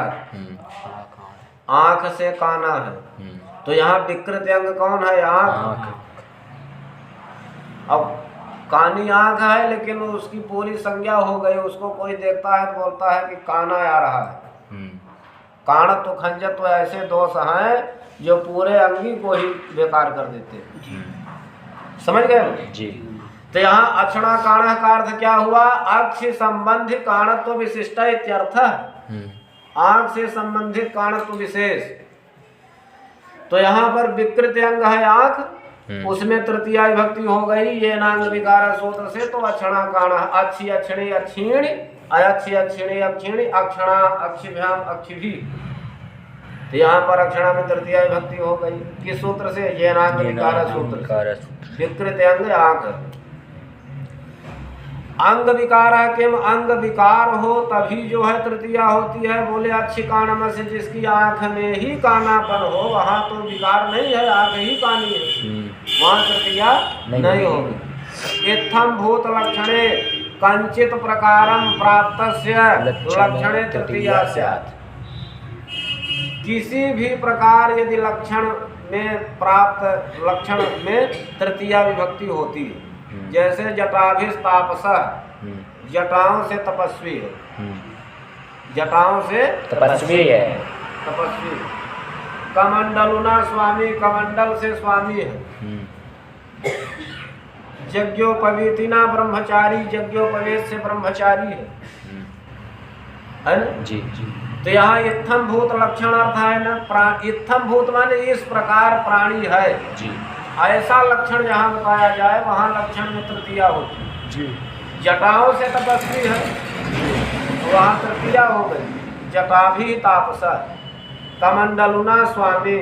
आंख से काना है, तो यहाँ विकृत अंग कौन है? आंख। अब कानी आंख है लेकिन उसकी पूरी संज्ञा हो गई, उसको कोई देखता है तो बोलता है कि काना आ रहा है। काणत्व खंजत्व ऐसे दोष हैं जो पूरे अंगी को ही बेकार कर देते हैं। समझ गए जी। तो यहाँ अक्षणा काण का अर्थ क्या हुआ? अक्ष संबंधित काणत्व विशिष्ट इत्यर्थ। आंख से संबंधित काणत्व विशेष। तो यहाँ पर विकृत अंग है आंख, उसमें तृतीया विभक्ति हो गई ये नांग विकार सूत्र से, तो अक्षणा काण, अच्छी अक्षणी अक्षीणी, अक्षी अक्षिणी अक्षीणी, अक्षणा अक्षिभ्याम अक्षिभी। तो यहाँ पर अक्षणा में तृतीया विभक्ति हो गई किस सूत्र से? ये नांग विकार सूत्र। विकृत अंग आंख। अंग विकार किम, अंग विकार हो तभी जो है तृतीया होती है। बोले अच्छी काणम से, जिसकी आंख में ही कानापन हो, वहां तो विकार नहीं है, आंख ही कानी है, वहां तृतीया नहीं होगी। इत्थम भूत लक्षणे कंचित प्रकारम प्राप्तस्य लक्षणे तृतीया स्यात्। किसी भी प्रकार यदि लक्षण में प्राप्त लक्षण में तृतीया विभक्ति होती है, जैसे जटाभिस्तापसः, जटाओं से तपस्वी है, जटाओं से तपस्वी है, तपस्वी। कमंडलुना स्वामी, कमंडल से स्वामी है। यज्ञोपवीतिना ब्रह्मचारी, यज्ञोपवेत से ब्रह्मचारी है ना? जी जी। तो यहाँ इत्थम भूत लक्षण अर्थ है ना, इत्थम भूत माने इस प्रकार प्राणी है जी। ऐसा लक्षण जहाँ बताया जाए वहाँ लक्षण में तृतीया होती है जी। जटाओं से तपस्वी है, तो वहाँ तृतीया हो गई। जटाभी तापस कमंडलुना स्वामी,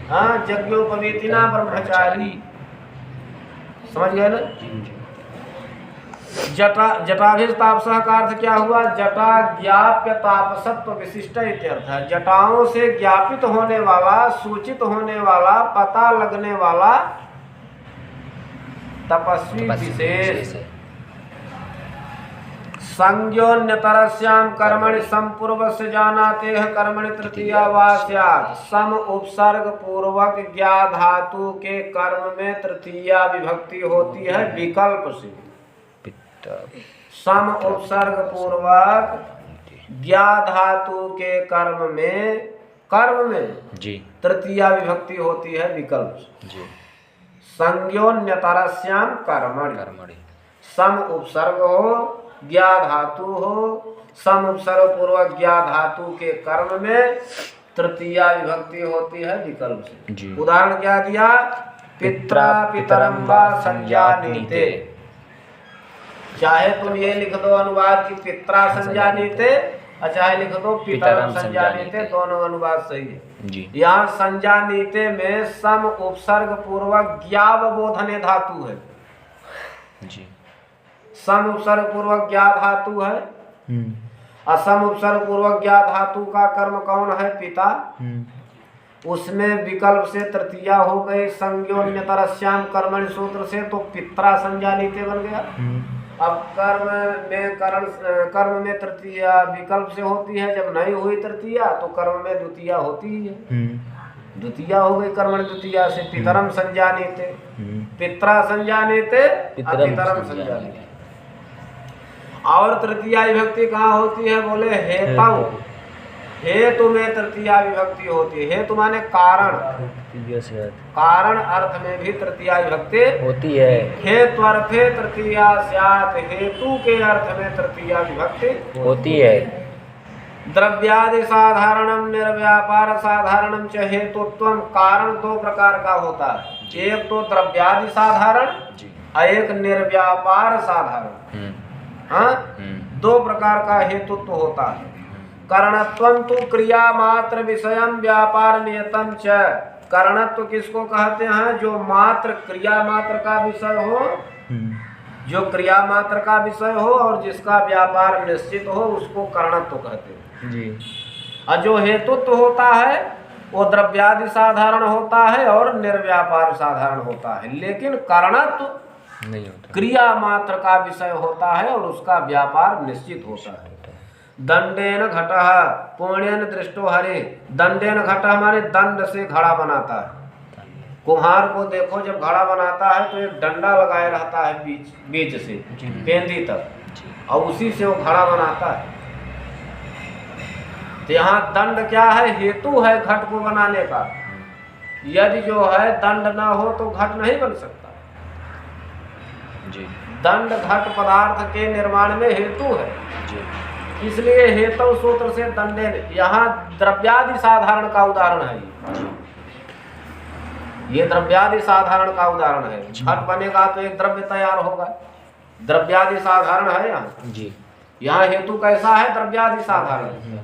हाँ, यज्ञोपवीतिना ब्रह्मचारी। समझ गए ना? जटाभिष तापसः का अर्थ क्या हुआ? जटा ज्ञाप्य तापसत्व विशिष्ट इत्यर्थ है। जटाओं से ज्ञापित होने वाला, सूचित होने वाला, पता लगने वाला तपस्वी विशेष। संज्ञोन्यतरस्याम कर्मणि संपूर्वस्य जानाते है कर्मणि तृतीया वा स्यात्। सम उपसर्ग पूर्वक ज्ञा धातु के कर्म में तृतीया विभक्ति होती है विकल्प से। सम उपसर्ग पूर्वक ज्ञा धातु के कर्म में जी तृतीया विभक्ति होती है विकल्प से। संज्ञोन्यतरस्याम कर्मणि, सम उपसर्ग हो, ज्ञा धातु हो, सम उपसर्ग पूर्वक ज्ञा धातु के कर्म में तृतीया विभक्ति होती है विकल्प से। उदाहरण क्या दिया? पित्रा पितरम वा संजानीते। चाहे तुम ये लिख दो अनुवाद की पित्रा संजानीते, और चाहे लिख दो पितरम संजानीते, दोनों अनुवाद सही है। यहाँ संजानीते में सम उपसर्ग पूर्वक ज्ञावबोधने धातु है जी। सम उपसर्ग पूर्वक ज्ञा धातु है, असम उपसर्ग पूर्वक ज्ञा धातु का कर्म कौन है? पिता। उसमें विकल्प से तृतीया हो गई संज्ञोन्यतरस्याम कर्मणि सूत्र से, तो पित्रा संजानीते बन गया। अब कर्म में तृतीया विकल्प से होती है, जब नहीं हुई तृतीया तो कर्म में द्वितीया होती ही है। द्वितीया हो गई कर्मणि द्वितीया से। पितरम संजानीते, पित्रा संजानीते, पितरम संजानीते। और तृतीया विभक्ति कहाँ होती है? बोले हेतु। हेतु में तृतीया विभक्ति होती है। हेतु माने कारण, कारण अर्थ में भी तृतीया विभक्ति होती है। हेतु अर्थे तृतीया स्यात्, हेतु के अर्थ में तृतीया विभक्ति होती है। द्रव्यादि साधारणम निर्व्यापार साधारणम च हेतुत्वम। कारण दो प्रकार का होता है, एक तो द्रव्यादि साधारण, एक निर्व्यापार साधारण। हाँ, दो प्रकार का हेतुत्व होता है। करणत्वं तु क्रिया मात्र विषयम व्यापार नियतम च। करणत्व किसको कहते हैं? जो मात्र क्रिया मात्र का विषय हो, जो क्रिया मात्र का विषय हो और जिसका व्यापार निश्चित हो, उसको करणत्व कहते हैं जी। और जो हेतुत्व होता है वो द्रव्यादि साधारण होता है और निर्व्यापार साधारण होता है, लेकिन करणत्व नहीं होता, क्रिया मात्र का विषय होता है और उसका व्यापार निश्चित होता है। दंडेन घटः पुण्यन दृष्टो हरे। दंडेन घटः माने दंड से घड़ा बनाता है। कुम्हार को देखो, जब घड़ा बनाता है तो एक डंडा लगाए रहता है बीच से पेंदी तक, और उसी से वो घड़ा बनाता है। तो यहाँ दंड क्या है? हेतु है घट को बनाने का। यदि जो है दंड ना हो तो घट नहीं बन सकता जी। दंड घट पदार्थ के निर्माण में हेतु है जी। इसलिए हेतु सूत्र से दंडे। यहाँ द्रव्यादि साधारण का उदाहरण है ये द्रव्यादि साधारण का उदाहरण है। घट बनेगा तो एक द्रव्य तैयार होगा, द्रव्यादि साधारण है यहाँ जी। यहाँ हेतु कैसा है? द्रव्यादि साधारण,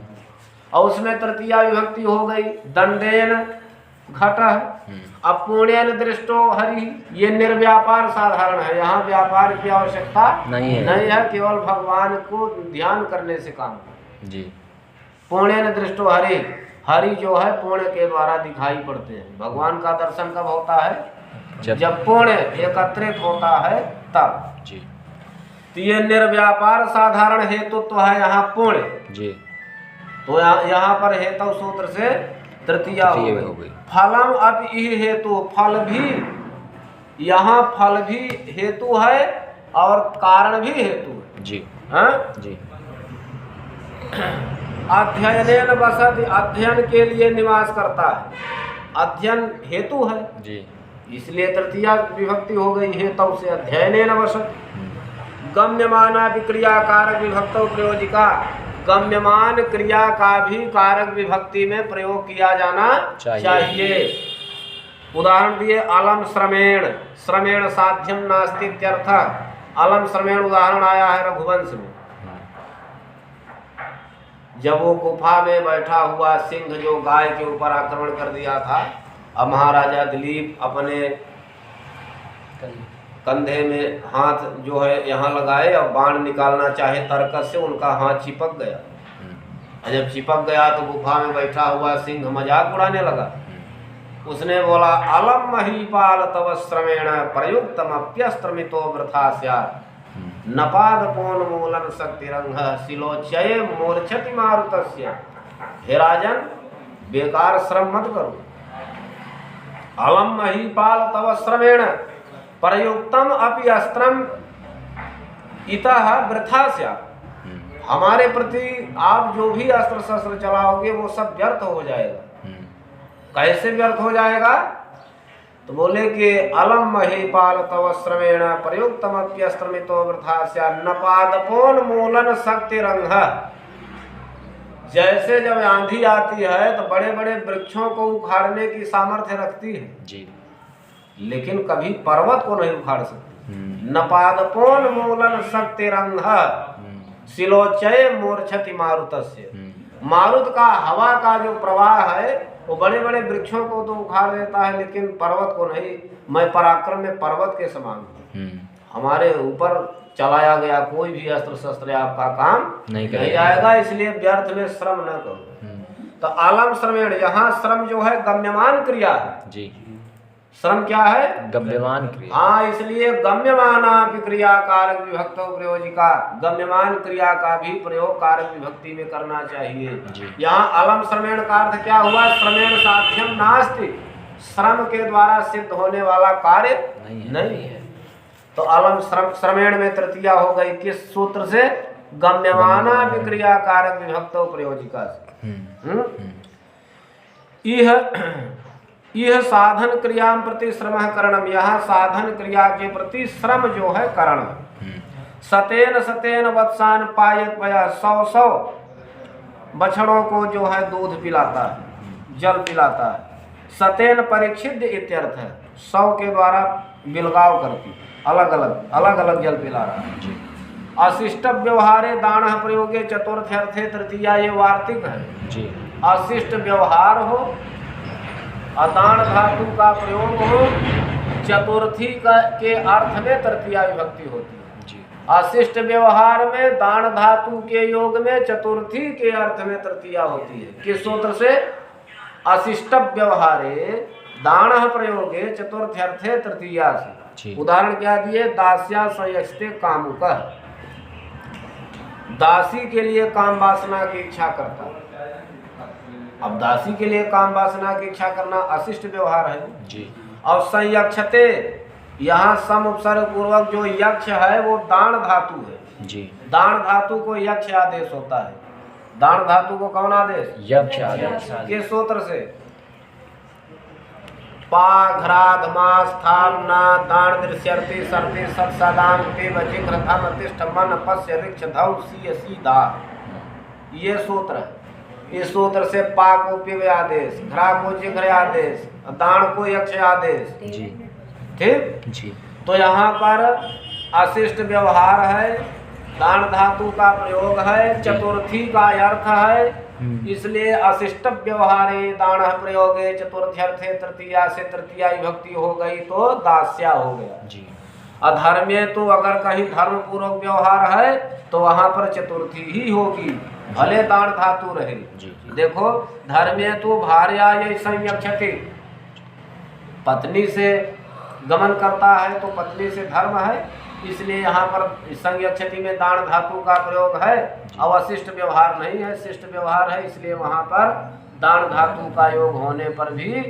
और उसमें तृतीया विभक्ति हो गई दंडेन घटः। अब पुण्यन दृष्टो हरि, ये निर्व्यापार साधारण है। यहाँ व्यापार की आवश्यकता नहीं है, केवल भगवान को ध्यान करने से काम जी। पुण्यन दृष्टो हरि, हरि जो है पुण्य के द्वारा दिखाई पड़ते हैं। भगवान का दर्शन कब होता है? जब पुण्य एकत्रित होता है तब जी। तो ये निर्व्यापार साधारण हेतुत्व है यहाँ पुण्य जी। तो यहाँ पर हेतु सूत्र से तृतीया हो गई। फलम अब यह हेतु, फल भी, यहाँ फल भी हेतु है और कारण भी हेतु है जी। हाँ जी। अध्ययनेन वसति, अध्ययन के लिए निवास करता है, अध्ययन हेतु है जी। इसलिए तृतीया विभक्ति हो गई हेतु से अध्ययनेन वसति। गम्यमाना विक्रिया कारक विभक्तौ प्रयोजिका। गम्यमान क्रिया का भी कारक विभक्ति में प्रयोग किया जाना चाहिए। उदाहरण दिए अलम श्रमेण, श्रमेण साध्यम नास्ति इत्यर्थ। अलम श्रमेण उदाहरण आया है रघुवंश में। जब वो गुफा में बैठा हुआ सिंह जो गाय के ऊपर आक्रमण कर दिया था, अब महाराजा दिलीप अपने कंधे में हाथ जो है यहाँ लगाए और बाण निकालना चाहे तरकस से, उनका हाथ चिपक गया। और जब चिपक गया तो गुफा में बैठा हुआ सिंह मजाक उड़ाने लगा। उसने बोला अलम महीपाल तव श्रमेण प्रयुक्तम अप्यस्त्रमितो वृथा स्यात् नपाद पोन्मूलन शक्तिरंग शिलोच्चये मूर्छति मारुतस्य। हे राजन, बेकार श्रम मत करो। अलम महीपाल तव श्रमेण प्रयुक्तम अपि अस्त्रम इतः वृथा स्यात्। हमारे प्रति आप जो भी अस्त्र शस्त्र चलाओगे वो सब व्यर्थ हो जाएगा। कैसे व्यर्थ हो जाएगा? तो बोले कि अलम महीपाल तव श्रमेण प्रयुक्तमप्यस्त्रमितो वृथा स्यात् नपादपोन्मूलन शक्तिरंग। जैसे जब आंधी आती है तो बड़े बड़े वृक्षों को उखाड़ने की सामर्थ्य रखती है जी, लेकिन कभी पर्वत को नहीं उखाड़ सकती। नपादपोन्मूलन शक्तिरंग शिलोच्चये मूर्छति मारुतस्य। मारुत का हवा का जो प्रवाह है वो बड़े बड़े वृक्षों को तो उखाड़ देता है, लेकिन पर्वत को नहीं। मैं पराक्रम में पर्वत के समान हूँ। हमारे ऊपर चलाया गया कोई भी अस्त्र शस्त्र आपका काम नहीं आएगा, इसलिए व्यर्थ में श्रम न करो। तो अलम श्रमेण, यहाँ श्रम जो है गम्यमान क्रिया है जी। श्रम क्या है? गम्यमान क्रिया। हाँ, इसलिए गम्यमाना क्रिया कारक विभक्तो प्रयोजिका, गम्यमान क्रिया का भी प्रयोग कारक विभक्ति में करना चाहिए। यहाँ अलम श्रमेण का अर्थ क्या हुआ? श्रमेण साध्यम नास्ति, श्रम के द्वारा सिद्ध होने वाला कार्य नहीं है। तो अलम श्रमेण में तृतीया हो गई किस सूत्र से? गम्यमाना क्रिया कारक विभक्तो प्रयोजिका से। यह साधन क्रिया प्रति श्रम करणम, यहाँ साधन क्रिया के प्रति श्रम जो है करण। सतेन सतेन वत्सान पायत पया, 100 बछड़ों को जो है दूध पिलाता है, जल पिलाता है। सतेन परीक्षित इत्यर्थ है, 100 के द्वारा बिलगाव करती, अलग अलग जल पिला रहा है। अशिष्ट व्यवहारे दान प्रयोगे चतुर्थ अर्थे तृतीया, ये वार्तिक है जी। अशिष्ट व्यवहार हो, अदान धातु का प्रयोग हो, चतुर्थी के अर्थ में तृतीया विभक्ति होती है जी। अशिष्ट व्यवहार में दान धातु के योग में चतुर्थी के अर्थ में तृतीया होती है। किस सूत्र से? अशिष्ट व्यवहारे दान प्रयोगे चतुर्थ्यर्थे तृतीया से। उदाहरण क्या दिए? दास्या संयस्ते कामुक, दासी के लिए काम वासना की इच्छा करता है। अब दासी के लिए काम वासना की इच्छा करना अशिष्ट व्यवहार है जी। और संयक्षते, यहाँ सम उपसर्ग पूर्वक जो यक्ष है वो दान धातु है जी। दान धातु को यक्ष आदेश होता है। दान धातु को कौन आदेश? यक्ष आदेश। किस सूत्र से? पाघ्राध मास थामना दान दृश्यर्ति सर्ति सत्सदाम पे वजिघ्रथम अतिष्ठ मन पश्य ऋक्ष धौ सी सीधा, ये सूत्र है। इस सूत्र से पा को पिव आदेश, घ्रा को जिघ्र आदेश, दान को यक्ष आदेश जी। ठीक जी। तो यहाँ पर अशिष्ट व्यवहार है, दान धातु का प्रयोग है, चतुर्थी का अर्थ है, इसलिए अशिष्ट व्यवहारे दान प्रयोगे चतुर्थ्यर्थे तृतीया से तृतीया विभक्ति हो गई तो दास्या हो गया जी। अधर्म्य तो अगर कहीं धर्म पूर्वक व्यवहार है तो वहां पर चतुर्थी ही होगी, भले दान धातु रहे जी। देखो, धर्म्य तो भार्या ये संयक्षते, पत्नी से गमन करता है तो पत्नी से धर्म है, इसलिए यहाँ पर संयक्षति में दान धातु का प्रयोग है। अवशिष्ट व्यवहार नहीं है, शिष्ट व्यवहार है, इसलिए वहाँ पर दान धातु का योग होने पर भी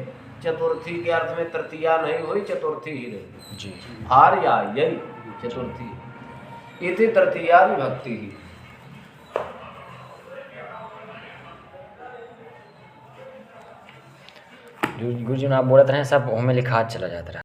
चतुर्थी के अर्थ में तृतीया नहीं हुई, चतुर्थी ही रही जी। भार्या यही चतुर्थी, इति तृतीया विभक्ति ही। गुरुजी आप बोलते रहे सब में लिखा चला जाता रहा।